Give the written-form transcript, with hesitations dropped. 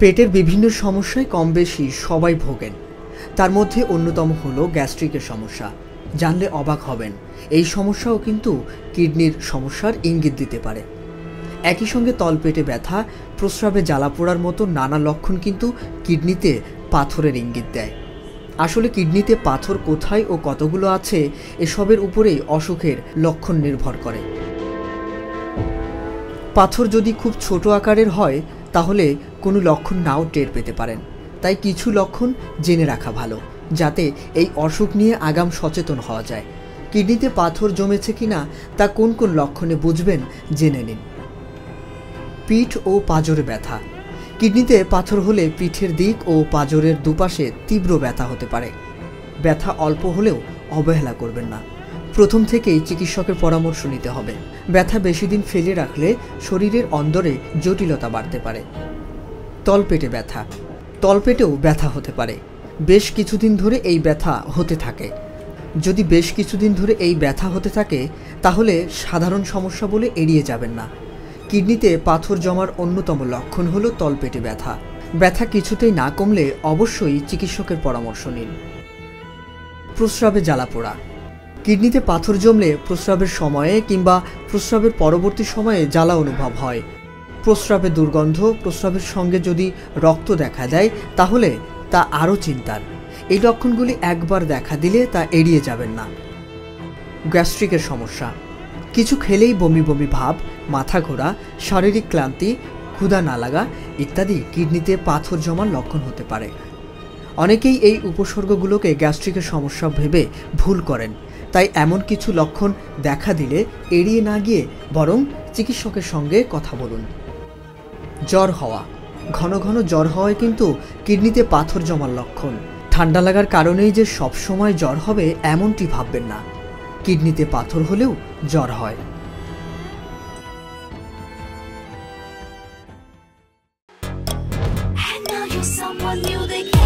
পেটের বিভিন্ন সমস্যায় কম বেশি সবাই ভোগেন। তার মধ্যে অন্যতম হলো গ্যাস্ট্রিকের সমস্যা। জানলে অবাক হবেন, এই সমস্যাও কিন্তু কিডনির সমস্যার ইঙ্গিত দিতে পারে। একই সঙ্গে তলপেটে ব্যথা, প্রস্রাবে জ্বালা পোড়ার মতো নানা লক্ষণ কিন্তু কিডনিতে পাথরের ইঙ্গিত দেয়। আসলে কিডনিতে পাথর কোথায় ও কতগুলো আছে এসবের উপরেই অসুখের লক্ষণ নির্ভর করে। পাথর যদি খুব ছোট আকারের হয় তাহলে কোনো লক্ষণ নাও টের পেতে পারেন। তাই কিছু লক্ষণ জেনে রাখা ভালো, যাতে এই অসুখ নিয়ে আগাম সচেতন হওয়া যায়। কিডনিতে পাথর জমেছে কিনা তা কোন কোন লক্ষণে বুঝবেন জেনে নিন। পিঠ ও পাঁজরে ব্যথা। কিডনিতে পাথর হলে পিঠের দিক ও পাঁজরের দুপাশে তীব্র ব্যথা হতে পারে। ব্যথা অল্প হলেও অবহেলা করবেন না, প্রথম থেকেই চিকিৎসকের পরামর্শ নিতে হবে। ব্যথা বেশি দিন ফেলে রাখলে শরীরের অন্দরে জটিলতা বাড়তে পারে। তলপেটে ব্যথা। তলপেটেও ব্যথা হতে পারে। বেশ কিছুদিন ধরে এই ব্যথা হতে থাকে। যদি বেশ কিছুদিন ধরে এই ব্যথা হতে থাকে তাহলে সাধারণ সমস্যা বলে এড়িয়ে যাবেন না। কিডনিতে পাথর জমার অন্যতম লক্ষণ হলো তলপেটে ব্যথা। ব্যথা কিছুতেই না কমলে অবশ্যই চিকিৎসকের পরামর্শ নিন। প্রস্রাবে জ্বালা পোড়া। কিডনিতে পাথর জমলে প্রস্রাবের সময়ে কিংবা প্রস্রাবের পরবর্তী সময়ে জ্বালা অনুভব হয়। প্রস্রাবে দুর্গন্ধ, প্রস্রাবের সঙ্গে যদি রক্ত দেখা দেয় তাহলে তা আরও চিন্তার। এই লক্ষণগুলি একবার দেখা দিলে তা এড়িয়ে যাবেন না। গ্যাস্ট্রিকের সমস্যা। কিছু খেলেই বমি বমি ভাব, মাথা ঘোরা, শারীরিক ক্লান্তি, ক্ষুধা না লাগা ইত্যাদি কিডনিতে পাথর জমার লক্ষণ হতে পারে। অনেকেই এই উপসর্গগুলোকে গ্যাস্ট্রিকের সমস্যা ভেবে ভুল করেন। তাই এমন কিছু লক্ষণ দেখা দিলে এড়িয়ে না গিয়ে বরং চিকিৎসকের সঙ্গে কথা বলুন। জ্বর হওয়া। ঘন ঘন জ্বর হওয়ায় কিন্তু কিডনিতে পাথর জমার লক্ষণ। ঠান্ডা লাগার কারণেই যে সবসময় জ্বর হবে এমনটি ভাববেন না। কিডনিতে পাথর হলেও জ্বর হয়। And now you're someone new they